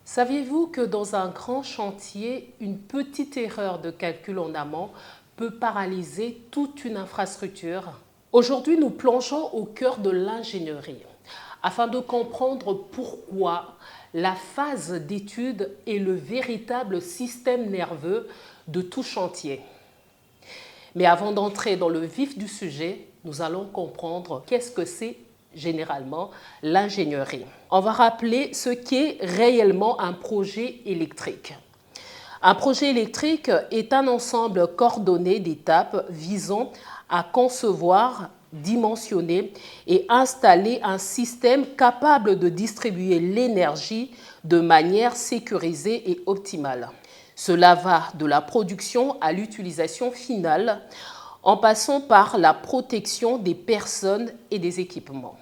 Saviez-vous que dans un grand chantier, une petite erreur de calcul en amont peut paralyser toute une infrastructure? Aujourd'hui, nous plongeons au cœur de l'ingénierie afin de comprendre pourquoi la phase d'étude est le véritable système nerveux de tout chantier. Mais avant d'entrer dans le vif du sujet, nous allons comprendre qu'est-ce que c'est généralement l'ingénierie. On va rappeler ce qu'est réellement un projet électrique. Un projet électrique est un ensemble coordonné d'étapes visant à concevoir, dimensionner et installer un système capable de distribuer l'énergie de manière sécurisée et optimale. Cela va de la production à l'utilisation finale, en passant par la protection des personnes et des équipements.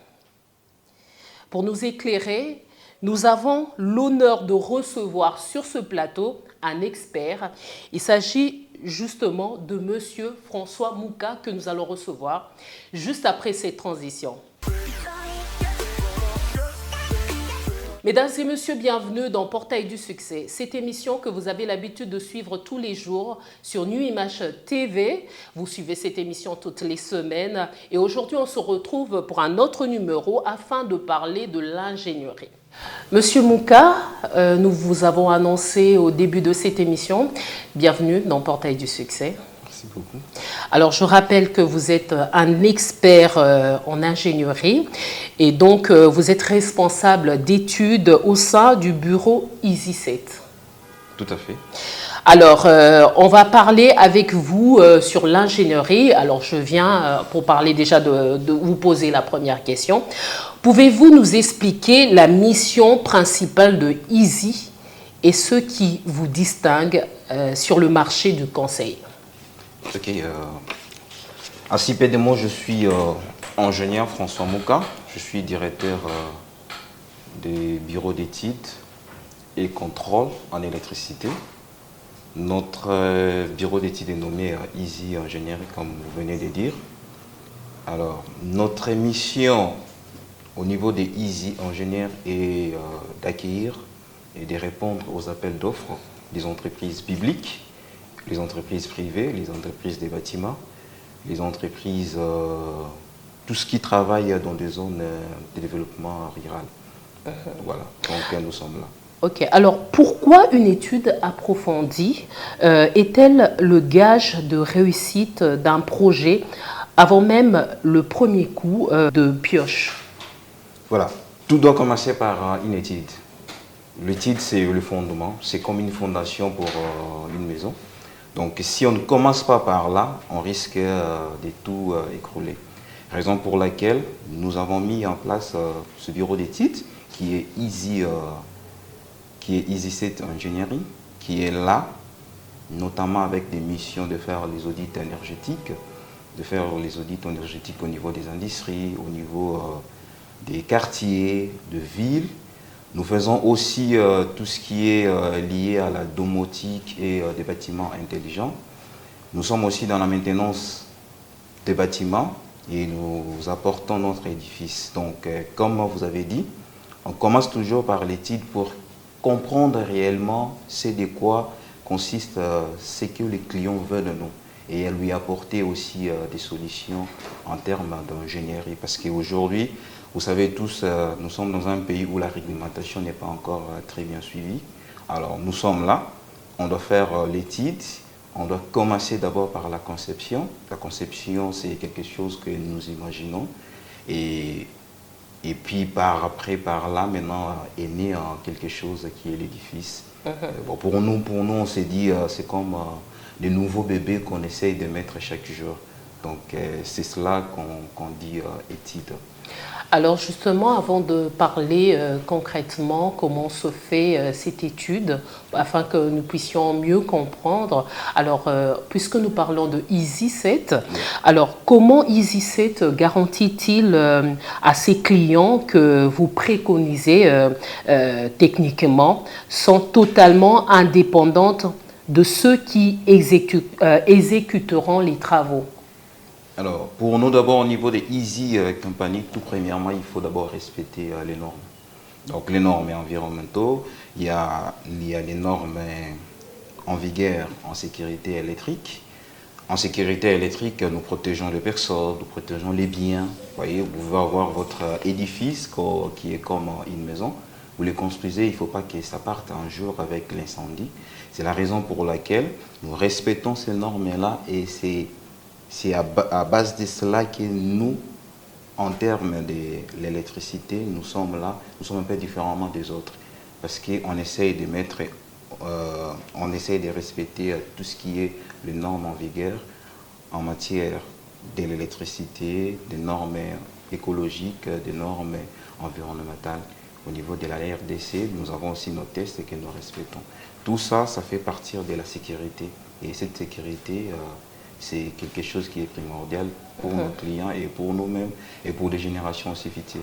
Pour nous éclairer, nous avons l'honneur de recevoir sur ce plateau un expert. Il s'agit justement de Monsieur François Mouka que nous allons recevoir juste après cette transition. Mesdames et messieurs, bienvenue dans Portail du Succès. Cette émission que vous avez l'habitude de suivre tous les jours sur NuImage TV. Vous suivez cette émission toutes les semaines. Et aujourd'hui, on se retrouve pour un autre numéro afin de parler de l'ingénierie. Monsieur Mouka, nous vous avons annoncé au début de cette émission. Bienvenue dans Portail du Succès. Merci beaucoup. Alors, je rappelle que vous êtes un expert en ingénierie et donc vous êtes responsable d'études au sein du bureau EasySet. Tout à fait. Alors, on va parler avec vous sur l'ingénierie. Alors, je viens pour parler déjà de vous poser la première question. Pouvez-vous nous expliquer la mission principale de Easy et ce qui vous distingue sur le marché du conseil? Ok. Ainsi peu de mots, je suis ingénieur François Mouka. Je suis directeur des bureaux d'études et contrôle en électricité. Notre bureau d'études est nommé Easy Ingénierie, comme vous venez de dire. Alors, notre mission au niveau des Easy Ingénieurs est d'accueillir et de répondre aux appels d'offres des entreprises publiques, les entreprises privées, les entreprises des bâtiments, les entreprises, tout ce qui travaille dans des zones de développement rural. Voilà, donc nous sommes là. Ok, alors pourquoi une étude approfondie est-elle le gage de réussite d'un projet avant même le premier coup de pioche? Voilà, tout doit commencer par une étude. L'étude, c'est le fondement, c'est comme une fondation pour une maison. Donc si on ne commence pas par là, on risque de tout écrouler. Raison pour laquelle nous avons mis en place ce bureau d'études qui est EasySet Engineering, qui est là, notamment avec des missions de faire les audits énergétiques, au niveau des industries, au niveau des quartiers, de villes. Nous faisons aussi tout ce qui est lié à la domotique et des bâtiments intelligents. Nous sommes aussi dans la maintenance des bâtiments et nous apportons notre édifice. Donc, comme vous avez dit, on commence toujours par l'étude pour comprendre réellement c'est de quoi consiste ce que les clients veulent de nous et lui apporter aussi des solutions en termes d'ingénierie. Parce qu'aujourd'hui, vous savez tous, nous sommes dans un pays où la réglementation n'est pas encore très bien suivie. Alors nous sommes là, on doit faire l'étude, on doit commencer d'abord par la conception. La conception, c'est quelque chose que nous imaginons. Et puis par là, maintenant, est né quelque chose qui est l'édifice. Bon, pour nous, on s'est dit, c'est comme des nouveaux bébés qu'on essaye de mettre chaque jour. Donc c'est cela qu'on dit étude. Alors justement, avant de parler concrètement comment se fait cette étude, afin que nous puissions mieux comprendre, alors puisque nous parlons de EasySet, alors comment EasySet garantit-il à ses clients que vous préconisez techniquement sont totalement indépendantes de ceux qui exécuteront les travaux? Alors, pour nous, d'abord, au niveau des Easy Company, tout premièrement, il faut d'abord respecter les normes. Donc les normes environnementaux, il y a les normes en vigueur en sécurité électrique. En sécurité électrique, nous protégeons les personnes, nous protégeons les biens. Vous voyez, vous pouvez avoir votre édifice qui est comme une maison. Vous les construisez, il ne faut pas que ça parte un jour avec l'incendie. C'est la raison pour laquelle nous respectons ces normes-là et c'est à base de cela que nous, en termes de l'électricité, nous sommes là, nous sommes un peu différemment des autres. Parce qu'on essaye de mettre, on essaye de respecter tout ce qui est les normes en vigueur en matière de l'électricité, des normes écologiques, des normes environnementales. Au niveau de la RDC, nous avons aussi nos tests que nous respectons. Tout ça, ça fait partie de la sécurité. Et cette sécurité, c'est quelque chose qui est primordial pour nos clients et pour nous-mêmes et pour les générations aussi futures.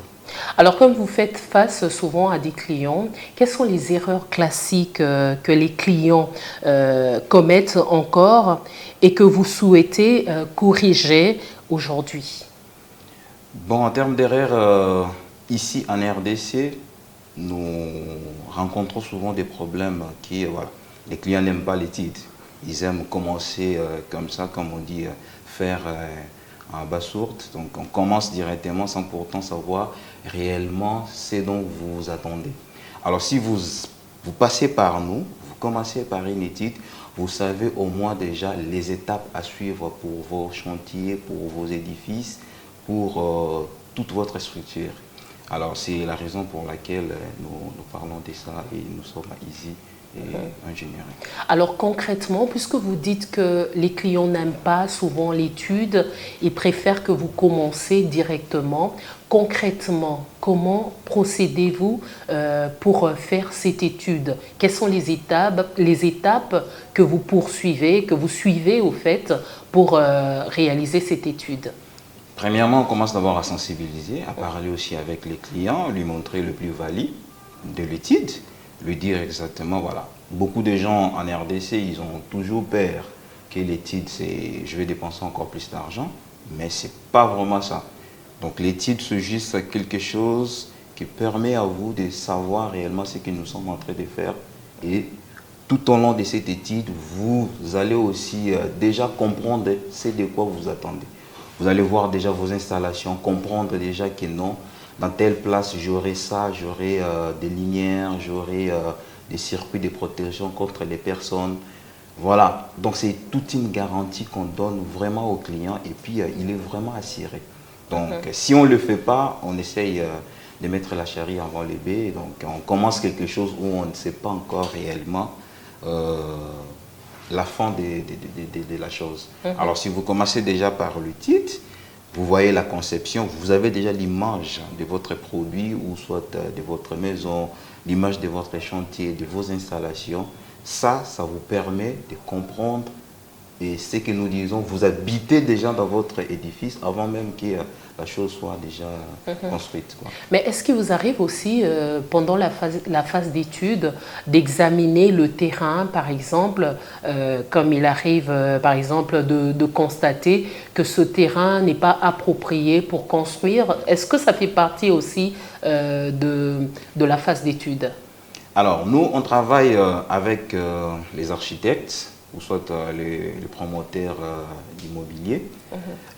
Alors, comme vous faites face souvent à des clients, quelles sont les erreurs classiques que les clients commettent encore et que vous souhaitez corriger aujourd'hui? Bon, en termes d'erreurs, ici en RDC, nous rencontrons souvent des problèmes voilà, les clients n'aiment pas l'étude. Ils aiment commencer comme ça, comme on dit, faire en bas sourde. Donc on commence directement sans pourtant savoir réellement ce dont vous vous attendez. Alors si vous passez par nous, vous commencez par une étude, vous savez au moins déjà les étapes à suivre pour vos chantiers, pour vos édifices, pour toute votre structure. Alors c'est la raison pour laquelle nous parlons de ça et nous sommes ici. Ingénierie. Alors concrètement, puisque vous dites que les clients n'aiment pas souvent l'étude, ils préfèrent que vous commencez directement. Concrètement, comment procédez-vous pour faire cette étude? Quelles sont les étapes que vous poursuivez, que vous suivez au fait pour réaliser cette étude? Premièrement, on commence d'abord à sensibiliser, à parler aussi avec les clients, lui montrer le plus-value de l'étude, lui dire exactement, voilà. Beaucoup de gens en RDC, ils ont toujours peur que l'étude, c'est je vais dépenser encore plus d'argent, mais ce n'est pas vraiment ça. Donc l'étude, c'est juste quelque chose qui permet à vous de savoir réellement ce que nous sommes en train de faire. Et tout au long de cette étude, vous allez aussi déjà comprendre ce de quoi vous attendez. Vous allez voir déjà vos installations, comprendre déjà que non, dans telle place, j'aurai ça, j'aurai des lumières, j'aurai des circuits de protection contre les personnes. Voilà, donc c'est toute une garantie qu'on donne vraiment au client et puis il est vraiment assuré. Donc si on ne le fait pas, on essaye de mettre la charrue avant les bœufs. Donc on commence quelque chose où on ne sait pas encore réellement la fin de la chose. Alors si vous commencez déjà par le titre, vous voyez la conception, vous avez déjà l'image de votre produit ou soit de votre maison, l'image de votre chantier, de vos installations. Ça vous permet de comprendre et ce que nous disons, vous habitez déjà dans votre édifice avant même que la chose soit déjà construite, quoi. Mais est-ce qu'il vous arrive aussi, pendant la phase d'étude, d'examiner le terrain, par exemple, comme il arrive, par exemple, de constater que ce terrain n'est pas approprié pour construire? Est-ce que ça fait partie aussi de la phase d'étude? Alors, nous, on travaille avec les architectes, ou soit les promoteurs d'immobilier.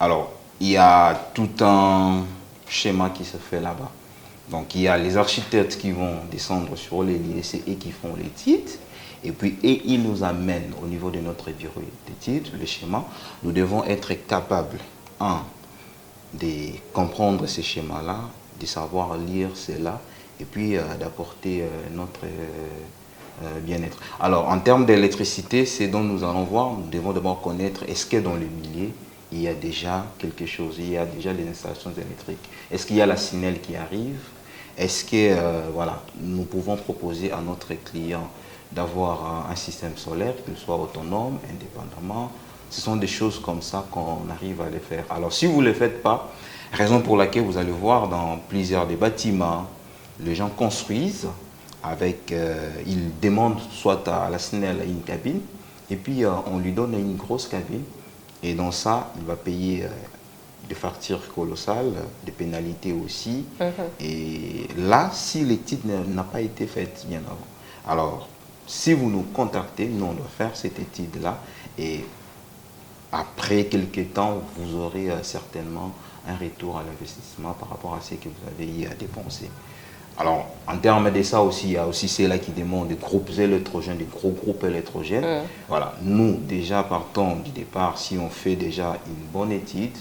Alors, il y a tout un schéma qui se fait là-bas. Donc, il y a les architectes qui vont descendre sur les lieux, c'est eux qui font les titres. Et puis, ils nous amènent au niveau de notre bureau d'études, le schéma. Nous devons être capables, de comprendre ces schémas-là, de savoir lire cela, et puis d'apporter notre bien-être. Alors, en termes d'électricité, c'est dont nous allons voir. Nous devons d'abord connaître, est-ce que dans le milieu, il y a déjà quelque chose, il y a déjà les installations électriques. Est-ce qu'il y a la SINEL qui arrive? Est-ce que voilà, nous pouvons proposer à notre client d'avoir un système solaire, qu'il soit autonome, indépendamment? Ce sont des choses comme ça qu'on arrive à les faire. Alors, si vous ne le faites pas, raison pour laquelle vous allez voir dans plusieurs des bâtiments, les gens construisent avec, ils demandent soit à la SNEL une cabine, et puis on lui donne une grosse cabine, et dans ça, il va payer des factures colossales, des pénalités aussi. Et là, si l'étude n'a pas été faite bien avant. Alors, si vous nous contactez, nous on doit faire cette étude-là et après quelques temps, vous aurez certainement un retour à l'investissement par rapport à ce que vous avez eu à dépenser. Alors, en termes de ça aussi, il y a aussi ceux-là qui demandent des groupes électrogènes, des gros groupes électrogènes. Voilà, nous, déjà, partons du départ, si on fait déjà une bonne étude,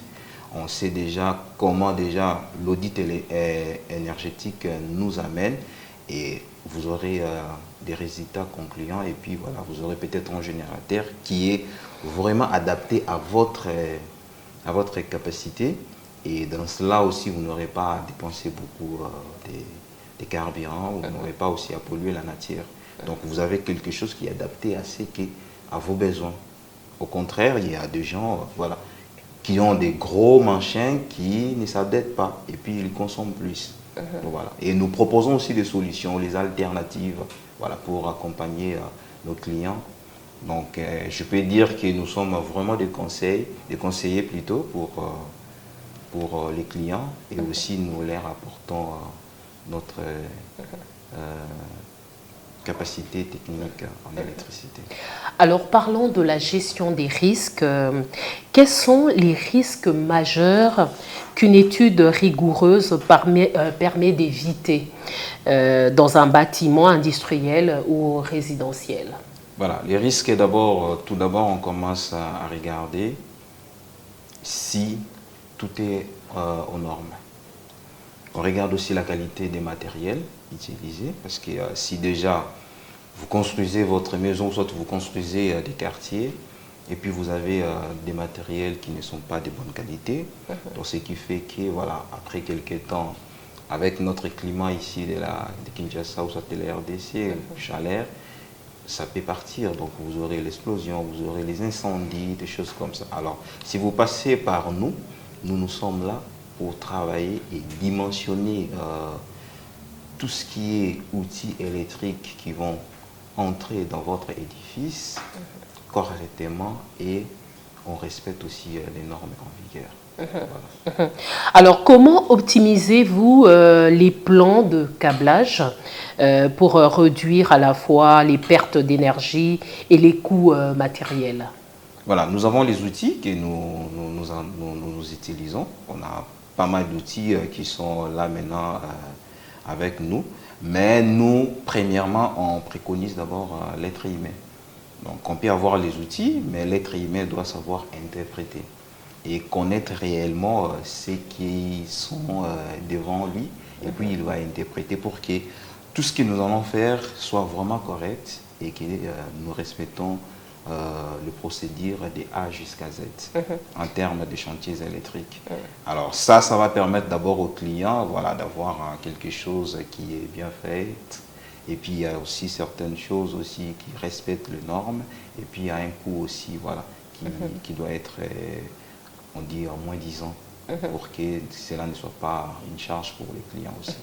on sait déjà comment déjà l'audit énergétique nous amène et vous aurez des résultats concluants et puis voilà, vous aurez peut-être un générateur qui est vraiment adapté à votre capacité et dans cela aussi vous n'aurez pas à dépenser beaucoup des carburants, vous n'aurez pas aussi à polluer la nature. Donc vous avez quelque chose qui est adapté à vos besoins. Au contraire, il y a des gens voilà, qui ont des gros machins qui ne s'adaptent pas et puis ils consomment plus. Donc, voilà. Et nous proposons aussi des solutions, les alternatives voilà, pour accompagner nos clients. Donc je peux dire que nous sommes vraiment des conseillers plutôt pour les clients et aussi nous leur apportons notre capacité technique en électricité. Alors parlons de la gestion des risques. Quels sont les risques majeurs qu'une étude rigoureuse permet d'éviter dans un bâtiment industriel ou résidentiel? Voilà, les risques d'abord, tout d'abord on commence à regarder si tout est aux normes. On regarde aussi la qualité des matériels utilisés parce que si déjà vous construisez votre maison, soit vous construisez des quartiers et puis vous avez des matériels qui ne sont pas de bonne qualité, donc ce qui fait que voilà, après quelques temps, avec notre climat ici de Kinshasa ou soit de la RDC, chaleur, ça peut partir, donc vous aurez l'explosion, vous aurez les incendies, des choses comme ça. Alors, si vous passez par nous, nous sommes là pour travailler et dimensionner tout ce qui est outils électriques qui vont entrer dans votre édifice correctement et on respecte aussi les normes en vigueur. Voilà. Alors, comment optimisez-vous les plans de câblage pour réduire à la fois les pertes d'énergie et les coûts matériels? Voilà, nous avons les outils que nous utilisons. On a pas mal d'outils qui sont là maintenant avec nous. Mais nous, premièrement, on préconise d'abord l'être humain. Donc, on peut avoir les outils, mais l'être humain doit savoir interpréter et connaître réellement ce qui sont devant lui. Et puis, il va interpréter pour que tout ce que nous allons faire soit vraiment correct et que nous respectons le procédure de A jusqu'à Z en termes de chantiers électriques. Alors ça va permettre d'abord aux clients voilà, d'avoir quelque chose qui est bien fait. Et puis il y a aussi certaines choses aussi qui respectent les normes. Et puis il y a un coût aussi voilà, qui doit être, on dit, en moins 10 ans. Pour que cela ne soit pas une charge pour les clients aussi.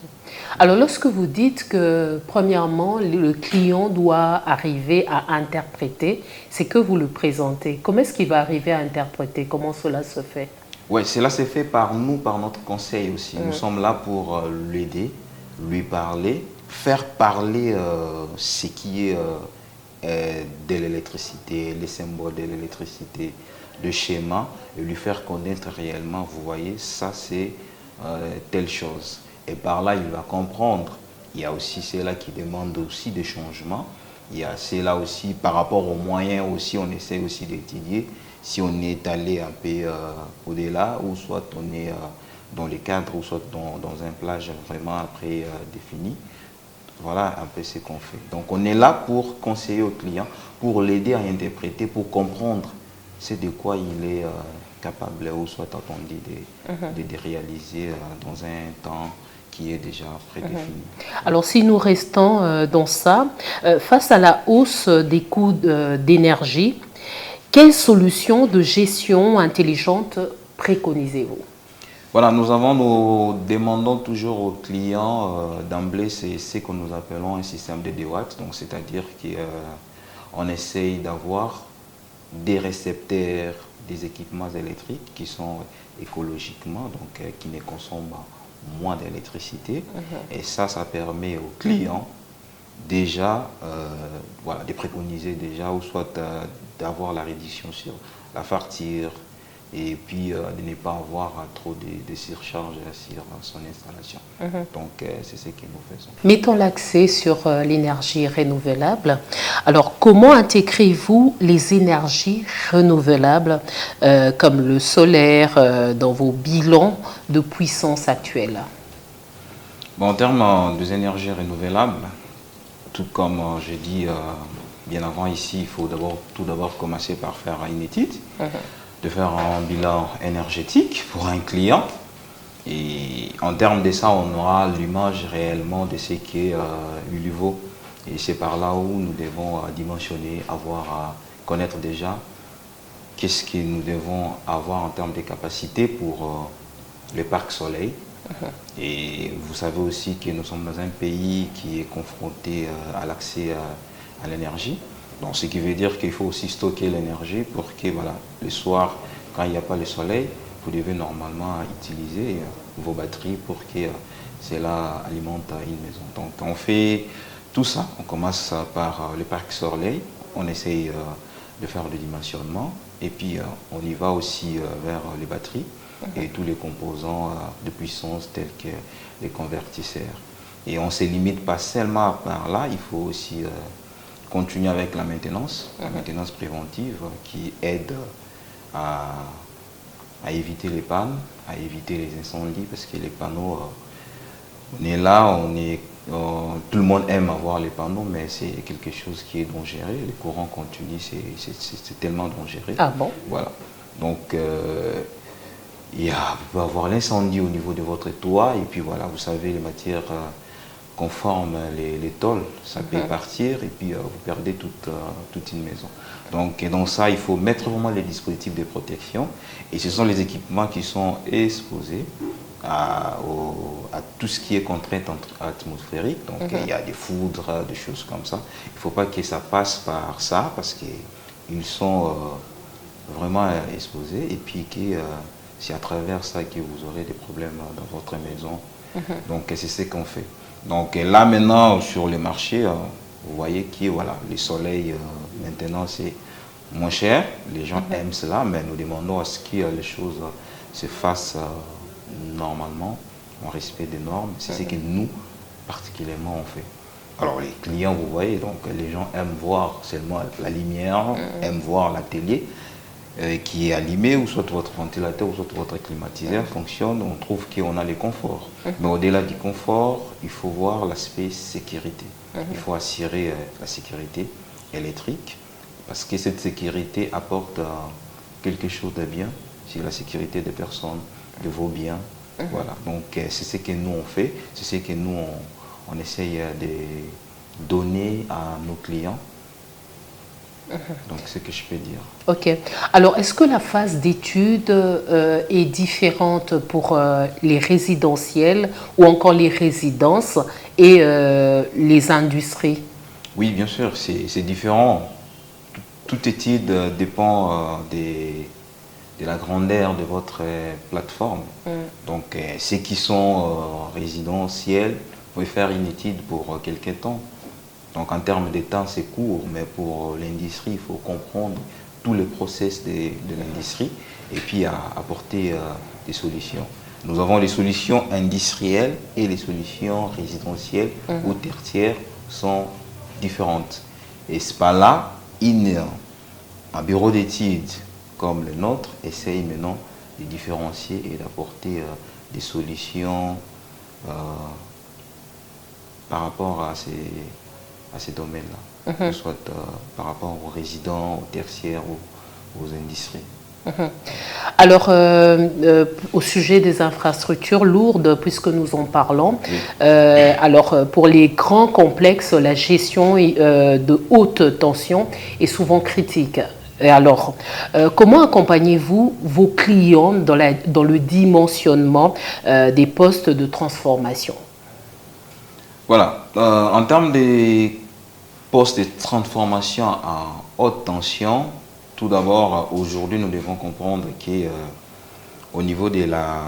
Alors, lorsque vous dites que, premièrement, le client doit arriver à interpréter, c'est que vous le présentez. Comment est-ce qu'il va arriver à interpréter? Comment cela se fait? Oui, cela se fait par nous, par notre conseil aussi. Nous sommes là pour l'aider, lui parler, faire parler ce qui est de l'électricité, les symboles de l'électricité, le schéma, et lui faire connaître réellement, vous voyez, ça c'est telle chose. Et par là, il va comprendre. Il y a aussi ceux-là qui demandent aussi des changements. Il y a ceux-là aussi, par rapport aux moyens aussi, on essaie aussi d'étudier si on est allé un peu au-delà, ou soit on est dans les cadres, ou soit dans un plage vraiment après défini. Voilà un peu ce qu'on fait. Donc on est là pour conseiller au client, pour l'aider à interpréter, pour comprendre c'est de quoi il est capable ou soit attendu de réaliser dans un temps qui est déjà prédéfini. Alors si nous restons dans ça, face à la hausse des coûts d'énergie, quelles solutions de gestion intelligente préconisez-vous? Voilà, nous demandons toujours aux clients d'emblée, c'est ce que nous appelons un système de DWAT, donc c'est-à-dire qu'on essaye d'avoir des récepteurs, des équipements électriques qui sont écologiquement, donc qui ne consomment moins d'électricité. Et ça permet aux clients déjà voilà, de préconiser déjà, ou soit d'avoir la réduction sur la facture, et puis de ne pas avoir trop de surcharges sur son installation. Donc c'est ce que nous faisons. Mettons l'accès sur l'énergie renouvelable. Alors comment intégrez-vous les énergies renouvelables comme le solaire dans vos bilans de puissance actuels? Bon, en termes des énergies renouvelables, tout comme j'ai dit bien avant ici, il faut tout d'abord commencer par faire une étude, de faire un bilan énergétique pour un client. Et en termes de ça, on aura l'image réellement de ce qu'est l'ULIVO. Et c'est par là où nous devons dimensionner, connaître déjà qu'est-ce que nous devons avoir en termes de capacité pour le parc soleil. Et vous savez aussi que nous sommes dans un pays qui est confronté à l'accès à l'énergie. Donc, ce qui veut dire qu'il faut aussi stocker l'énergie pour que, voilà, le soir, quand il n'y a pas le soleil, vous devez normalement utiliser vos batteries pour que cela alimente une maison. Donc, on fait tout ça. On commence par le parc soleil. On essaye de faire le dimensionnement. Et puis, on y va aussi vers les batteries et tous les composants de puissance tels que les convertisseurs. Et on ne se limite pas seulement par là, il faut aussi continuer avec la maintenance préventive qui aide à éviter les pannes, à éviter les incendies, parce que les panneaux, on est là, tout le monde aime avoir les panneaux, mais c'est quelque chose qui est dangereux. Les courants continus, c'est tellement dangereux. Ah bon? Voilà. Donc, vous pouvez avoir l'incendie au niveau de votre toit, et puis voilà, vous savez, les matières qu'on forme les tôles, ça peut partir, et puis vous perdez toute une maison. Donc dans ça, il faut mettre vraiment les dispositifs de protection, et ce sont les équipements qui sont exposés à tout ce qui est contrainte atmosphérique. Donc il y a des foudres, des choses comme ça. Il ne faut pas que ça passe par ça, parce qu'ils sont vraiment exposés, et puis que c'est à travers ça que vous aurez des problèmes dans votre maison. Donc c'est ce qu'on fait. Donc là maintenant sur les marchés, vous voyez que voilà, les soleils maintenant c'est moins cher. Les gens aiment cela, mais nous demandons à ce que les choses se fassent normalement, en respect des normes. C'est ce que nous particulièrement on fait. Alors les clients, vous voyez, donc les gens aiment voir seulement la lumière, aiment voir la télé qui est allumé, ou soit votre ventilateur, ou soit votre climatiseur fonctionne, on trouve qu'on a les conforts. Mais au-delà du confort, il faut voir l'aspect sécurité. Il faut assurer la sécurité électrique, parce que cette sécurité apporte quelque chose de bien, c'est la sécurité des personnes, de vos biens. Voilà. Donc c'est ce que nous on fait, c'est ce que nous on essaye de donner à nos clients. Donc, c'est ce que je peux dire. Ok. Alors, est-ce que la phase d'étude est différente pour les résidentiels ou encore les résidences et les industries? Oui, bien sûr, c'est différent. Toute étude dépend de la grandeur de votre plateforme. Donc, ceux qui sont résidentiels, vous pouvez faire une étude pour quelques temps. Donc en termes de temps, c'est court, mais pour l'industrie, il faut comprendre tous les process de l'industrie et puis apporter des solutions. Nous avons les solutions industrielles et les solutions résidentielles ou tertiaires sont différentes. Et c'est pas là, un bureau d'études comme le nôtre essaye maintenant de différencier et d'apporter des solutions par rapport à ces domaines-là, soit par rapport aux résidents, aux tertiaires ou aux industries. Alors, au sujet des infrastructures lourdes, puisque nous en parlons, alors pour les grands complexes, la gestion de haute tension est souvent critique. Et alors, comment accompagnez-vous vos clients dans le dimensionnement des postes de transformation? Voilà, en termes de postes de transformation à haute tension, tout d'abord, aujourd'hui, nous devons comprendre au niveau de la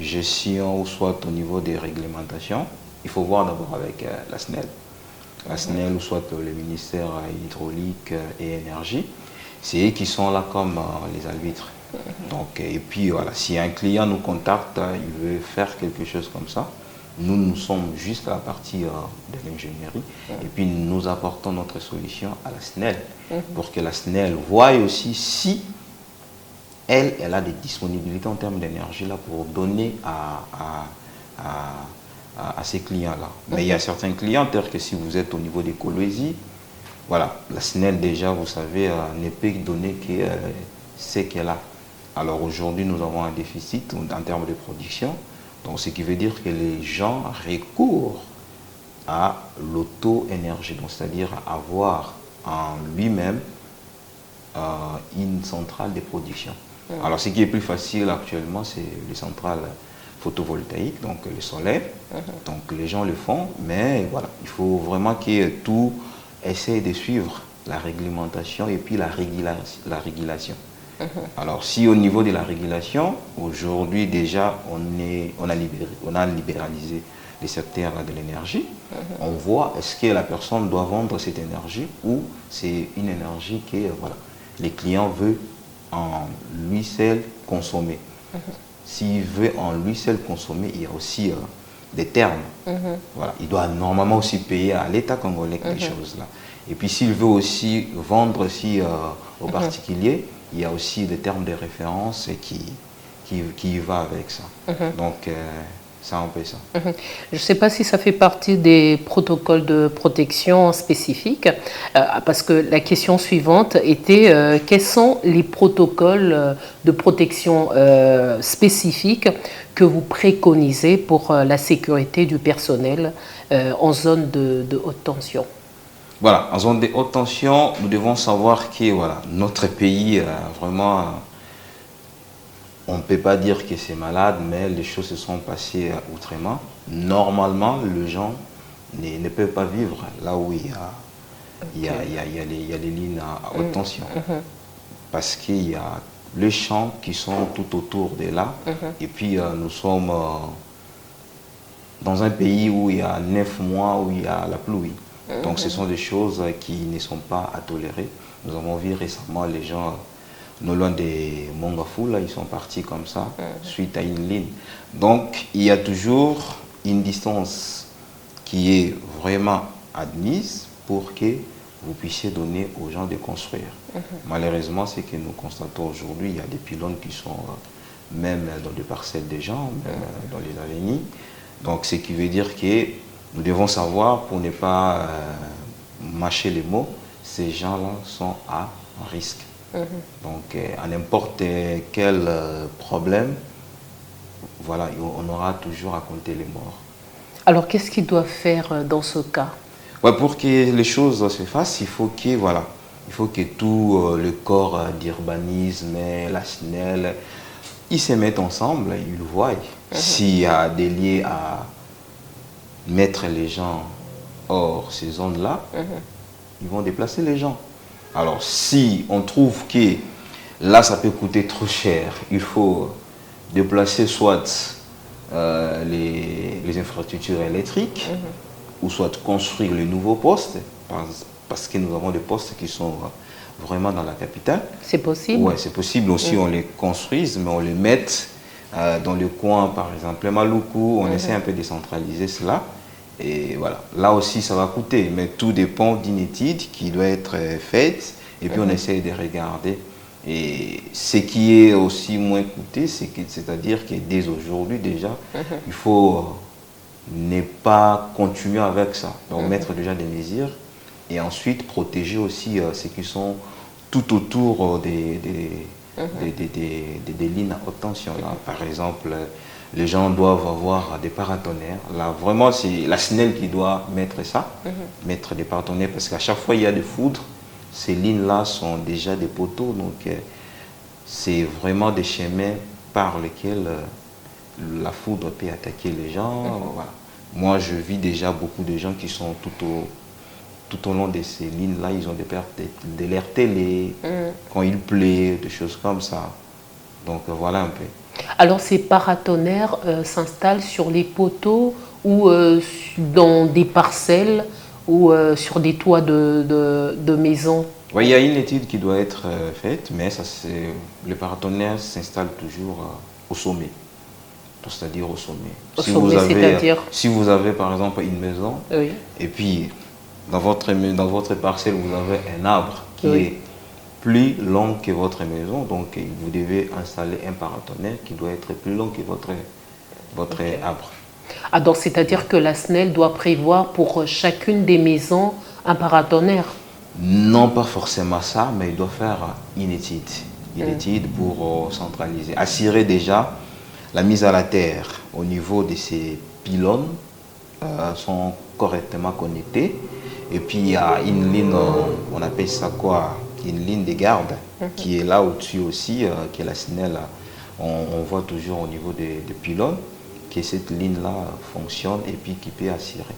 gestion ou soit au niveau des réglementations, il faut voir d'abord avec la SNEL. La SNEL ou soit le ministère hydraulique et énergie, c'est eux qui sont là comme les arbitres. Donc, et puis voilà, si un client nous contacte, il veut faire quelque chose comme ça, nous sommes juste à la partie de l'ingénierie et puis nous apportons notre solution à la SNEL pour que la SNEL voie aussi si elle a des disponibilités en termes d'énergie là pour donner à ces clients-là. Mais il y a certains clients, tels que si vous êtes au niveau des Kolwezi, voilà, la SNEL déjà, vous savez, ne peut donner que ce qu'elle a. Alors aujourd'hui, nous avons un déficit en termes de production, donc ce qui veut dire que les gens recourent à l'auto-énergie, donc c'est-à-dire avoir en lui-même une centrale de production. Alors ce qui est plus facile actuellement, c'est les centrales photovoltaïques, donc le solaire. Donc les gens le font, mais voilà, il faut vraiment que tout essaie de suivre la réglementation et puis la régulation. Alors si au niveau de la régulation, aujourd'hui déjà on a libéralisé le secteur de l'énergie, on voit est-ce que la personne doit vendre cette énergie ou c'est une énergie que voilà, les clients veulent en lui seul consommer. S'il veut en lui seul consommer, il y a aussi des termes. Voilà. Il doit normalement aussi payer à l'État congolais quelque chose là. Et puis s'il veut aussi vendre aussi, aux particuliers, il y a aussi des termes de référence qui va avec ça. Donc c'est un peu ça. Je ne sais pas si ça fait partie des protocoles de protection spécifiques, parce que la question suivante était quels sont les protocoles de protection spécifiques que vous préconisez pour la sécurité du personnel en zone de haute tension? Voilà, en zone de haute tension, nous devons savoir que voilà, notre pays, vraiment, on ne peut pas dire que c'est malade, mais les choses se sont passées outrement. Normalement, les gens ne peuvent pas vivre là où il y a les lignes à haute tension. Parce qu'il y a les champs qui sont tout autour de là. Et puis, nous sommes dans un pays où il y a 9 mois où il y a la pluie. Donc ce sont des choses qui ne sont pas à tolérer. Nous avons vu récemment les gens, non loin des Mongafou, là, ils sont partis comme ça, suite à une ligne. Donc il y a toujours une distance qui est vraiment admise pour que vous puissiez donner aux gens de construire. Malheureusement, ce que nous constatons aujourd'hui, il y a des pylônes qui sont même dans les parcelles des gens, même dans les avenues. Donc ce qui veut dire que nous devons savoir, pour ne pas mâcher les mots, ces gens-là sont à risque. Donc, à n'importe quel problème, voilà, on aura toujours à compter les morts. Alors, qu'est-ce qu'ils doivent faire dans ce cas? Ouais, pour que les choses se fassent, il faut que, voilà, il faut que tout le corps d'urbanisme, la SNEL, ils se mettent ensemble, ils voient. S'il y a des liens à mettre les gens hors ces zones-là, ils vont déplacer les gens. Alors, si on trouve que là, ça peut coûter trop cher, il faut déplacer soit les infrastructures électriques, ou soit construire les nouveaux postes, parce que nous avons des postes qui sont vraiment dans la capitale. C'est possible? Oui, c'est possible aussi, on les construise, mais on les mette dans le coin, par exemple, Maluku, on essaie un peu de décentraliser cela. Et voilà, là aussi ça va coûter, mais tout dépend d'une étude qui doit être faite et puis on essaie de regarder. Et ce qui est aussi moins coûté, c'est-à-dire que dès aujourd'hui déjà, il faut ne pas continuer avec ça. Donc mettre déjà des mesures et ensuite protéger aussi ceux qui sont tout autour des lignes à haute tension. Là. Par exemple, les gens doivent avoir des paratonnerres. Là, vraiment, c'est la SNEL qui doit mettre ça, mettre des paratonnerres, parce qu'à chaque fois, il y a des foudres. Ces lignes-là sont déjà des poteaux, donc c'est vraiment des chemins par lesquels la foudre peut attaquer les gens. Voilà. Moi, je vis déjà beaucoup de gens qui sont tout au long de ces lignes-là, ils ont des pertes de l'air télé, quand il pleut, des choses comme ça. Donc voilà un peu. Alors ces paratonnerres s'installent sur les poteaux ou dans des parcelles ou sur des toits de maisons? Oui, il y a une étude qui doit être faite, mais les paratonnerres s'installent toujours au sommet, c'est-à-dire au sommet. Au sommet, c'est-à-dire? Si vous avez par exemple une maison, Oui. et puis dans votre parcelle, vous avez un arbre qui Oui. est plus long que votre maison, donc vous devez installer un paratonnerre qui doit être plus long que votre Okay. arbre. Ah, donc c'est-à-dire que la SNEL doit prévoir pour chacune des maisons un paratonnerre? Non, pas forcément ça, mais il doit faire une étude pour centraliser, assurer déjà la mise à la terre au niveau de ces pylônes sont correctement connectés. Et puis il y a une ligne, on appelle ça quoi? Une ligne de garde qui est là au-dessus aussi, qui est la SNEL. On voit toujours au niveau des pylônes que cette ligne-là fonctionne et puis qui peut assurer.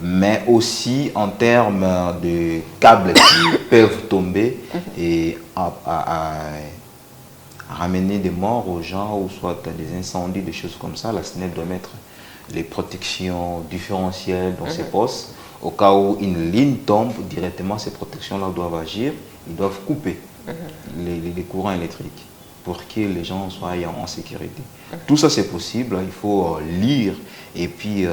Mais aussi en termes de câbles qui peuvent tomber et à ramener des morts aux gens ou soit des incendies, des choses comme ça, la SNEL doit mettre les protections différentielles dans ses postes. Au cas où une ligne tombe, directement ces protections-là doivent agir, ils doivent couper les courants électriques pour que les gens soient en sécurité. Tout ça c'est possible, il faut lire et puis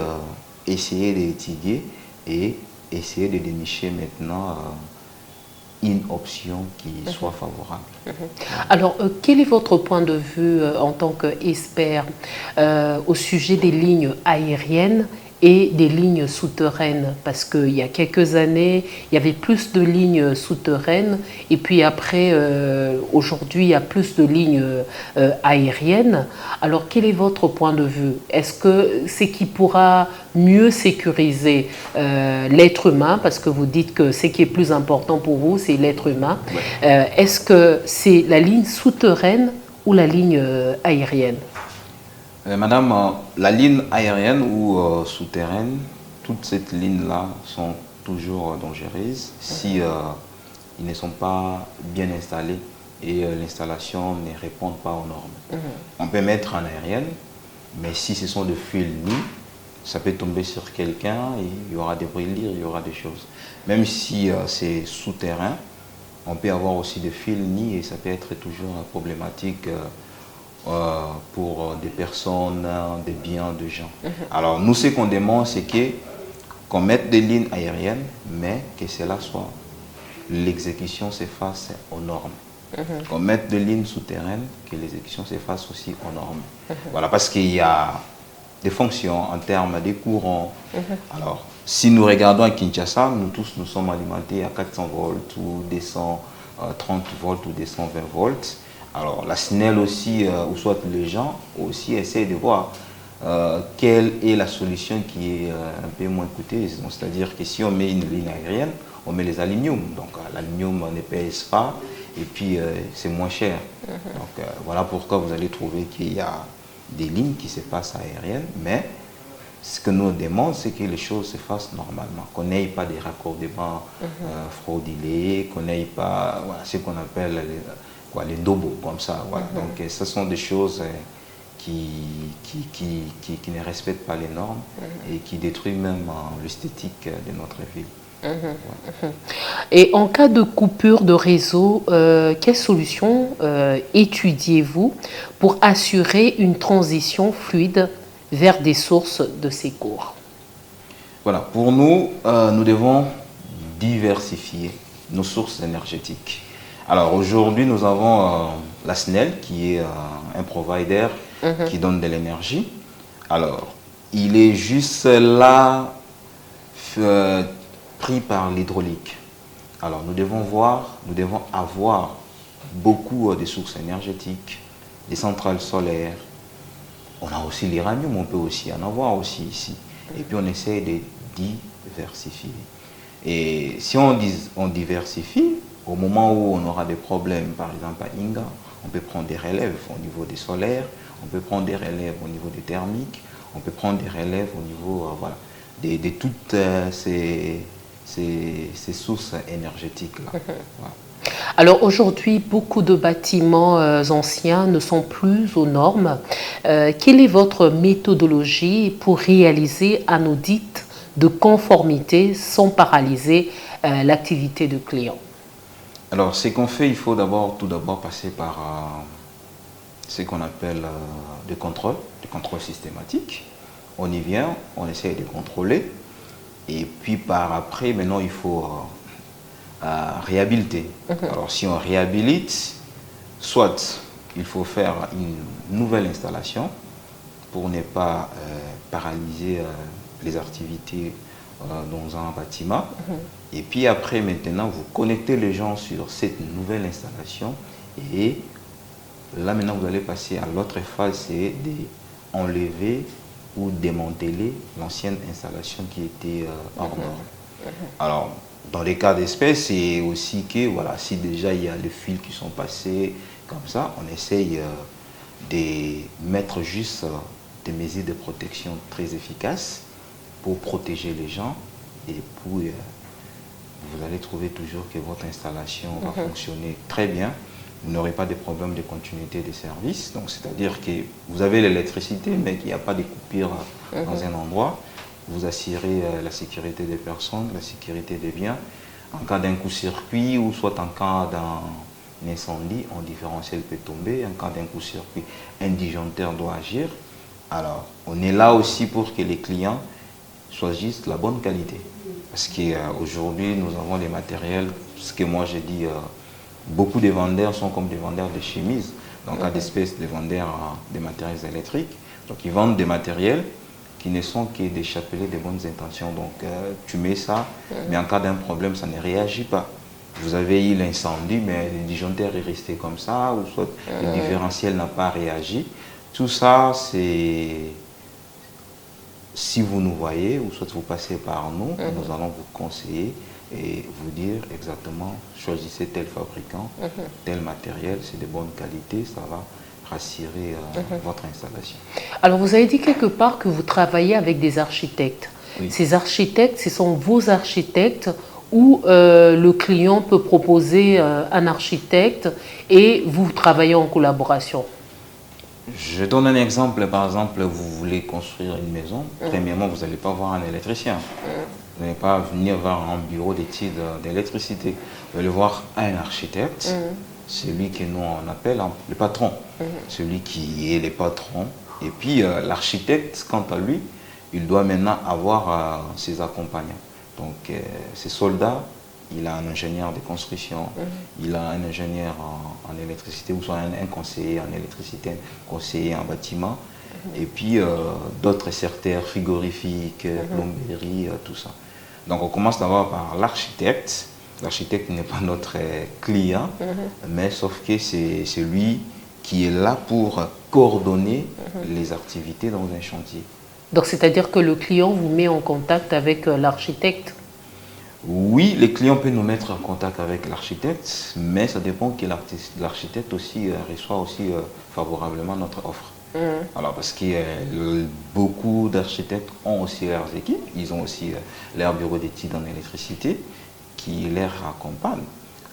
essayer d'étudier et essayer de dénicher maintenant une option qui soit favorable. Alors, quel est votre point de vue en tant qu'expert au sujet des lignes aériennes et des lignes souterraines? Parce qu'il y a quelques années, il y avait plus de lignes souterraines et puis après, aujourd'hui, il y a plus de lignes aériennes. Alors, quel est votre point de vue? Est-ce que c'est qui pourra mieux sécuriser l'être humain? Parce que vous dites que ce qui est plus important pour vous, c'est l'être humain. Est-ce que c'est la ligne souterraine ou la ligne aérienne? Madame, la ligne aérienne ou souterraine, toutes ces lignes-là sont toujours dangereuses si ils ne sont pas bien installés et l'installation ne répond pas aux normes. On peut mettre en aérienne, mais si ce sont des fils nus, ça peut tomber sur quelqu'un, il y aura des brûlures, il y aura des choses. Même si c'est souterrain, on peut avoir aussi des fils nus et ça peut être toujours problématique pour des personnes, des biens, des gens. Alors nous, ce qu'on demande, c'est qu'on mette des lignes aériennes, mais que cela soit, l'exécution se fasse aux normes. Qu'on mette des lignes souterraines, que l'exécution se fasse aussi aux normes. Voilà, parce qu'il y a des fonctions en termes de courants. Alors, si nous regardons à Kinshasa, nous tous nous sommes alimentés à 400 volts ou 230 volts ou 220 volts. Alors, la SNEL aussi, ou soit les gens aussi essaient de voir quelle est la solution qui est un peu moins coûteuse. C'est-à-dire que si on met une ligne aérienne, on met les aluminium. Donc, l'aluminium ne pèse pas et puis c'est moins cher. Donc, voilà pourquoi vous allez trouver qu'il y a des lignes qui se passent aériennes, mais ce que nous demandons, c'est que les choses se fassent normalement, qu'on n'ait pas des raccordements fraudulés, qu'on n'ait pas ce qu'on appelle les dobos, comme ça. Voilà. Donc, ce sont des choses qui ne respectent pas les normes et qui détruisent même l'esthétique de notre ville. Et en cas de coupure de réseau, quelles solutions étudiez-vous pour assurer une transition fluide vers des sources de secours? Voilà, pour nous, nous devons diversifier nos sources énergétiques. Alors aujourd'hui, nous avons la SNEL qui est un provider qui donne de l'énergie. Alors, il est juste là pris par l'hydraulique. Alors, nous devons avoir beaucoup de sources énergétiques, des centrales solaires. On a aussi l'uranium, on peut aussi en avoir aussi ici. Et puis, on essaie de diversifier. Et si on diversifie, au moment où on aura des problèmes, par exemple à Inga, on peut prendre des relèves au niveau des solaires, on peut prendre des relèves au niveau des thermiques, on peut prendre des relèves au niveau voilà, de toutes ces sources énergétiques-là. Voilà. Alors aujourd'hui, beaucoup de bâtiments anciens ne sont plus aux normes. Quelle est votre méthodologie pour réaliser un audit de conformité sans paralyser l'activité du client? Alors, ce qu'on fait, il faut tout d'abord passer par ce qu'on appelle des contrôles systématiques. On y vient, on essaie de contrôler. Et puis par après, maintenant, il faut réhabiliter. Alors, si on réhabilite, soit il faut faire une nouvelle installation pour ne pas paralyser les activités dans un bâtiment. Et puis après, maintenant, vous connectez les gens sur cette nouvelle installation. Et là, maintenant, vous allez passer à l'autre phase, c'est d'enlever ou démanteler l'ancienne installation qui était hors norme. Alors, dans les cas d'espèce, c'est aussi que, voilà, si déjà il y a les fils qui sont passés comme ça, on essaye de mettre juste des mesures de protection très efficaces pour protéger les gens et pour vous allez trouver toujours que votre installation va fonctionner très bien. Vous n'aurez pas de problème de continuité des services. Donc, c'est-à-dire que vous avez l'électricité, mais qu'il n'y a pas de coupure dans un endroit. Vous assurez la sécurité des personnes, la sécurité des biens. En cas d'un coup-circuit ou soit en cas d'un incendie, un différentiel peut tomber. En cas d'un coup-circuit, un disjoncteur doit agir. Alors, on est là aussi pour que les clients choisissent la bonne qualité. Parce qu'aujourd'hui, nous avons des matériels, ce que moi j'ai dit, beaucoup de vendeurs sont comme des vendeurs de chemises, donc à d'espèces de vendeurs des matériels électriques. Donc ils vendent des matériels qui ne sont que des chapelets de bonnes intentions. Donc tu mets ça, mais en cas d'un problème, ça ne réagit pas. Vous avez eu l'incendie, mais le disjoncteur est resté comme ça, ou soit le différentiel n'a pas réagi. Tout ça, c'est... Si vous nous voyez, ou soit vous passez par nous, nous allons vous conseiller et vous dire exactement, choisissez tel fabricant, tel matériel, c'est de bonne qualité, ça va rassurer votre installation. Alors vous avez dit quelque part que vous travaillez avec des architectes. Oui. Ces architectes, ce sont vos architectes ou le client peut proposer un architecte et vous travaillez en collaboration? Je donne un exemple. Par exemple, vous voulez construire une maison. Premièrement, vous n'allez pas voir un électricien. Vous n'allez pas venir voir un bureau d'études d'électricité. Vous allez voir un architecte, celui que nous on appelle le patron, celui qui est le patron. Et puis l'architecte, quant à lui, il doit maintenant avoir ses accompagnants. Donc ces soldats, il a un ingénieur de construction, il a un ingénieur en électricité, ou soit un conseiller en électricité, un conseiller en bâtiment, et puis d'autres secteurs frigorifiques, plomberie, tout ça. Donc on commence d'abord par l'architecte. L'architecte n'est pas notre client, mais sauf que c'est celui qui est là pour coordonner les activités dans un chantier. Donc c'est-à-dire que le client vous met en contact avec l'architecte? Oui, les clients peuvent nous mettre en contact avec l'architecte, mais ça dépend que l'architecte aussi reçoit aussi favorablement notre offre. Alors parce que beaucoup d'architectes ont aussi leurs équipes, ils ont aussi leur bureau d'études en électricité qui les accompagne.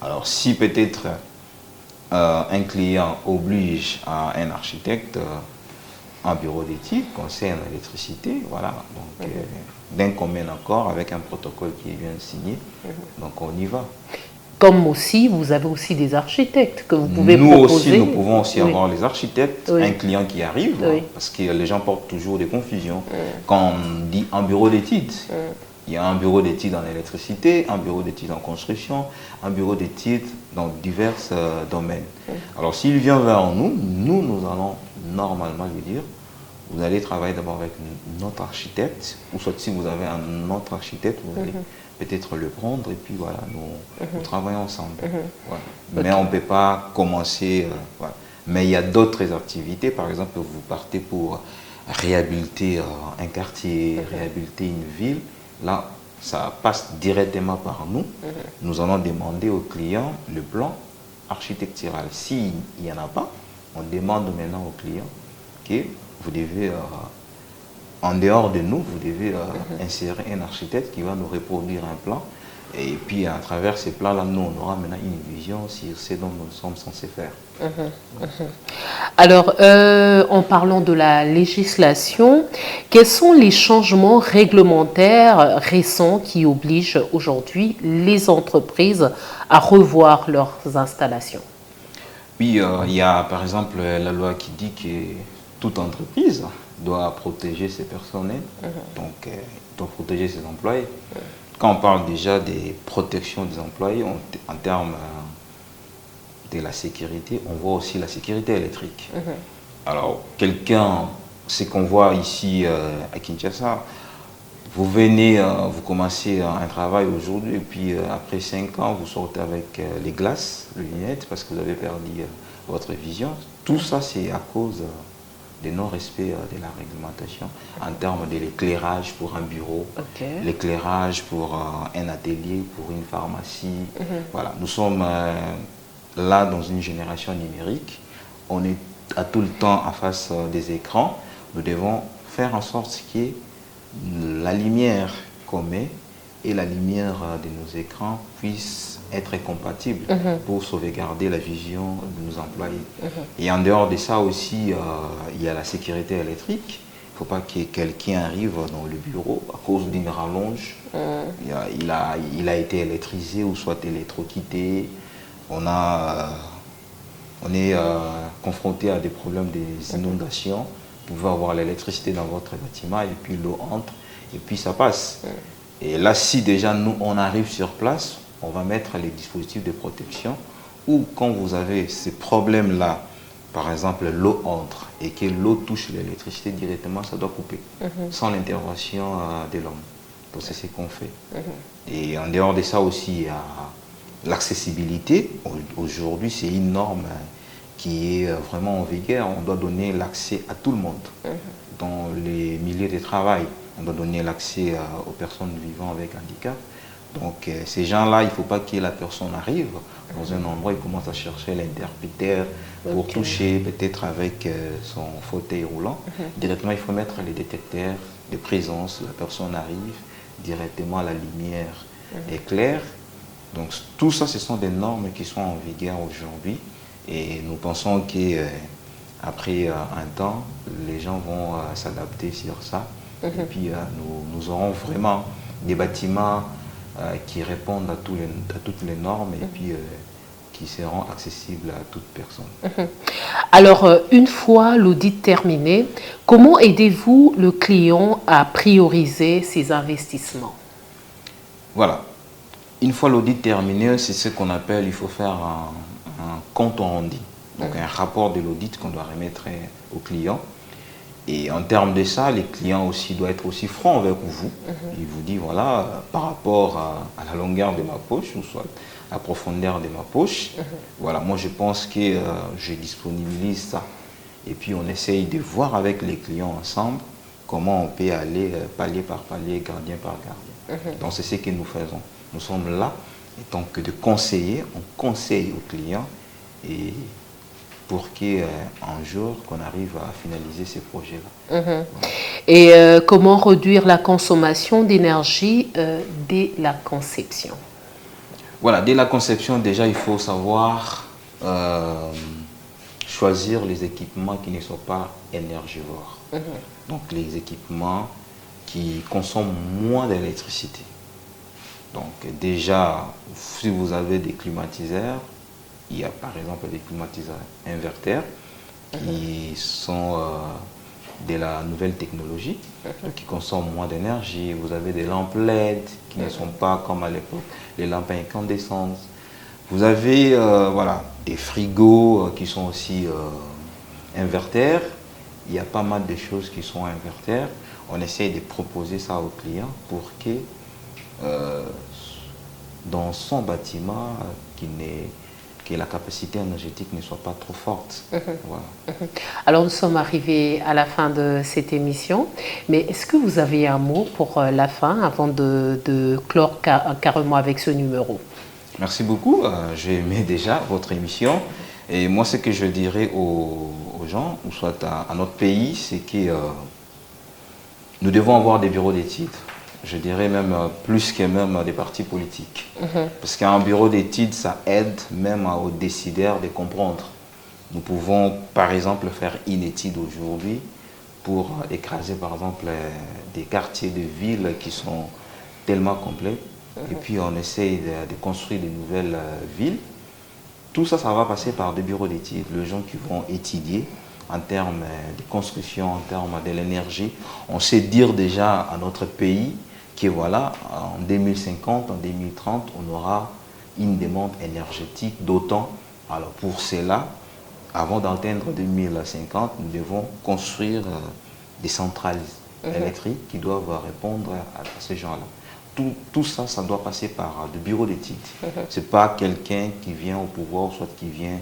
Alors si peut-être un client oblige à un architecte un bureau d'études concerne l'électricité, voilà, donc d'un commun accord avec un protocole qui est bien signé, donc on y va. Comme aussi, vous avez aussi des architectes que vous pouvez proposer. Nous aussi, nous pouvons aussi avoir les architectes, un client qui arrive, parce que les gens portent toujours des confusions. Quand on dit un bureau d'études, il y a un bureau d'études en électricité, un bureau d'études en construction, un bureau d'études dans divers domaines. Alors s'il vient vers nous, nous allons normalement lui dire, vous allez travailler d'abord avec notre architecte, ou soit si vous avez un autre architecte, vous allez peut-être le prendre, et puis voilà, nous travaillons ensemble. Voilà. Mais on ne peut pas commencer... voilà. Mais il y a d'autres activités, par exemple, vous partez pour réhabiliter un quartier, réhabiliter une ville, là, ça passe directement par nous. Nous allons demander au client le plan architectural. S'il n'y en a pas, on demande maintenant au client que vous devez, en dehors de nous, vous devez insérer un architecte qui va nous reproduire un plan Et puis à travers ces plans-là, nous, on aura maintenant une vision sur ce dont nous sommes censés faire. Alors, en parlant de la législation, quels sont les changements réglementaires récents qui obligent aujourd'hui les entreprises à revoir leurs installations? Puis il y a par exemple la loi qui dit que toute entreprise doit protéger ses personnels, donc doit protéger ses employés. Quand on parle déjà des protections des employés en termes de la sécurité, on voit aussi la sécurité électrique. Alors, ce qu'on voit ici à Kinshasa, vous venez, vous commencez un travail aujourd'hui, et puis après 5 ans, vous sortez avec les glaces, les lunettes, parce que vous avez perdu votre vision. Tout ça, c'est à cause du non-respect de la réglementation en termes de l'éclairage pour un bureau, l'éclairage pour un atelier, pour une pharmacie. Voilà, nous sommes là dans une génération numérique. On est à tout le temps en face des écrans. Nous devons faire en sorte que la lumière qu'on met et la lumière de nos écrans puissent être compatibles pour sauvegarder la vision de nos employés. Et en dehors de ça aussi, il y a la sécurité électrique. Il ne faut pas que quelqu'un arrive dans le bureau à cause d'une rallonge. Il a été électrisé ou soit électrocuté. On est confronté à des problèmes des inondations. Vous pouvez avoir l'électricité dans votre bâtiment et puis l'eau entre et puis ça passe. Et là, si déjà nous, on arrive sur place, on va mettre les dispositifs de protection ou quand vous avez ces problèmes-là, par exemple l'eau entre et que l'eau touche l'électricité directement, ça doit couper sans l'intervention de l'homme. Donc c'est ce qu'on fait. Et en dehors de ça aussi, il y a l'accessibilité. Aujourd'hui, c'est une norme qui est vraiment en vigueur. On doit donner l'accès à tout le monde. Dans les milieux de travail, on doit donner l'accès aux personnes vivant avec handicap. Donc ces gens-là, il ne faut pas que la personne arrive dans un endroit et commence à chercher l'interpréteur pour toucher peut-être avec son fauteuil roulant. Directement, il faut mettre les détecteurs de présence. La personne arrive, directement la lumière est claire. Donc tout ça, ce sont des normes qui sont en vigueur aujourd'hui. Et nous pensons qu'après un temps, les gens vont s'adapter sur ça. Et puis nous aurons vraiment des bâtiments qui répondent à toutes les normes et puis qui seront accessibles à toute personne. Alors, une fois l'audit terminé, comment aidez-vous le client à prioriser ses investissements? Voilà. Une fois l'audit terminé, c'est ce qu'on appelle, il faut faire un compte rendu. Donc un rapport de l'audit qu'on doit remettre au client. Et en termes de ça, les clients aussi doivent être aussi francs avec vous. Il vous dit, voilà, par rapport à la longueur de ma poche, ou soit la profondeur de ma poche, voilà, moi je pense que je disponibilise ça. Et puis on essaye de voir avec les clients ensemble comment on peut aller palier par palier, gardien par gardien. Donc c'est ce que nous faisons. Nous sommes là, et tant que de conseiller, on conseille aux clients et pour qu'un jour, qu'on arrive à finaliser ces projets-là. Et comment réduire la consommation d'énergie dès la conception? Voilà, dès la conception, déjà, il faut savoir choisir les équipements qui ne sont pas énergivores. Donc, les équipements qui consomment moins d'électricité. Donc, déjà, si vous avez des climatiseurs, il y a par exemple des climatiseurs inverteurs qui sont de la nouvelle technologie, qui consomment moins d'énergie. Vous avez des lampes LED qui ne sont pas comme à l'époque, les lampes à incandescence. Vous avez voilà, des frigos qui sont aussi inverteurs. Il y a pas mal de choses qui sont inverteurs. On essaye de proposer ça aux clients pour que dans son bâtiment, que la capacité énergétique ne soit pas trop forte. Voilà. Alors nous sommes arrivés à la fin de cette émission, mais est-ce que vous avez un mot pour la fin avant de clore carrément avec ce numéro? Merci beaucoup, j'ai aimé déjà votre émission et moi ce que je dirais aux gens, ou soit à notre pays, c'est que nous devons avoir des bureaux d'études je dirais même plus que même des partis politiques. Parce qu'un bureau d'études, ça aide même aux décideurs de comprendre. Nous pouvons par exemple faire une étude aujourd'hui pour écraser par exemple des quartiers de villes qui sont tellement complets. Et puis on essaye de construire de nouvelles villes. Tout ça, ça va passer par des bureaux d'études. Les gens qui vont étudier en termes de construction, en termes de l'énergie. On sait dire déjà à notre pays que voilà, en 2050, en 2030, on aura une demande énergétique d'autant. Alors pour cela, avant d'atteindre 2050, nous devons construire des centrales électriques qui doivent répondre à ces gens-là. Tout ça, ça doit passer par des bureaux d'études. Ce n'est pas quelqu'un qui vient au pouvoir, soit qui vient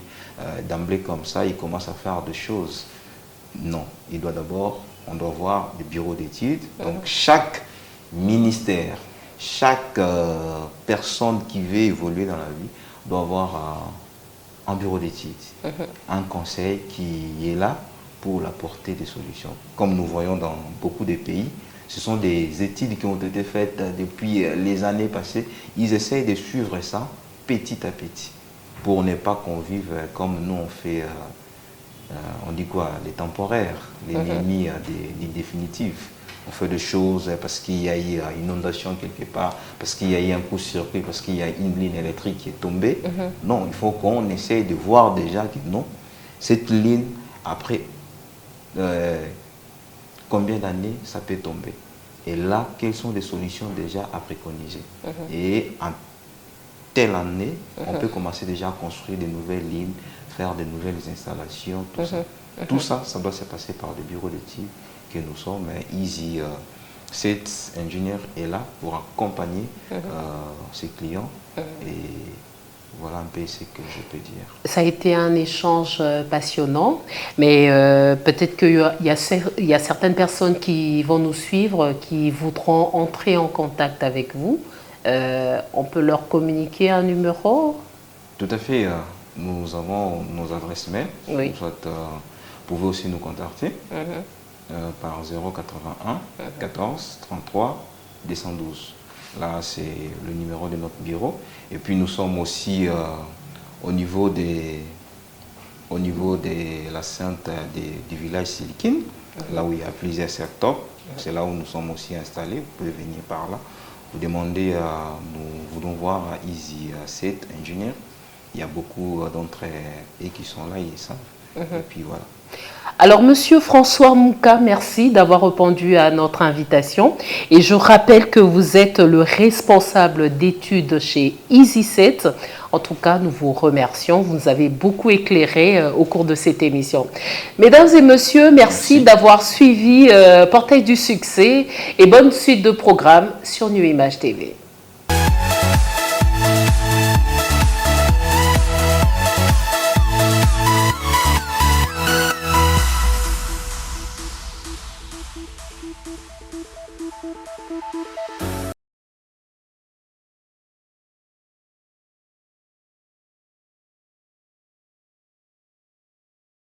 d'emblée comme ça, il commence à faire des choses. Non, on doit voir des bureaux d'études. Donc chaque ministère, chaque personne qui veut évoluer dans la vie doit avoir un bureau d'études, un conseil qui est là pour apporter des solutions. Comme nous voyons dans beaucoup de pays, ce sont des études qui ont été faites depuis les années passées. Ils essayent de suivre ça petit à petit pour ne pas qu'on vive comme nous on fait, on dit quoi, les temporaires, l'ennemi des définitifs. On fait des choses parce qu'il y a eu une inondation quelque part, parce qu'il y a eu un coup de circuit, parce qu'il y a une ligne électrique qui est tombée. Non, il faut qu'on essaye de voir déjà que non, cette ligne, après combien d'années ça peut tomber. Et là, quelles sont les solutions déjà à préconiser. Et en telle année, on peut commencer déjà à construire de nouvelles lignes, faire de nouvelles installations, tout ça. Tout ça, ça doit se passer par des bureaux d'études que nous sommes. Easy, cet ingénieur est là pour accompagner ses clients. Et voilà un peu ce que je peux dire. Ça a été un échange passionnant, mais peut-être qu'il y a certaines personnes qui vont nous suivre, qui voudront entrer en contact avec vous. On peut leur communiquer un numéro? Tout à fait. Nous avons nos adresses mail. Oui. Soit, vous pouvez aussi nous contacter par 081 14 33 212. Là, c'est le numéro de notre bureau. Et puis, nous sommes aussi au niveau de la sainte du village Silikine, là où il y a plusieurs secteurs. C'est là où nous sommes aussi installés. Vous pouvez venir par là. Vous demandez, nous voulons voir Easy 7 ingénieurs. Il y a beaucoup d'entre eux qui sont là, ils savent. Et puis voilà. Alors, Monsieur François Mouka, merci d'avoir répondu à notre invitation. Et je rappelle que vous êtes le responsable d'études chez Easy7. En tout cas, nous vous remercions. Vous nous avez beaucoup éclairé au cours de cette émission. Mesdames et messieurs, merci d'avoir suivi Portail du Succès et bonne suite de programme sur New Image TV.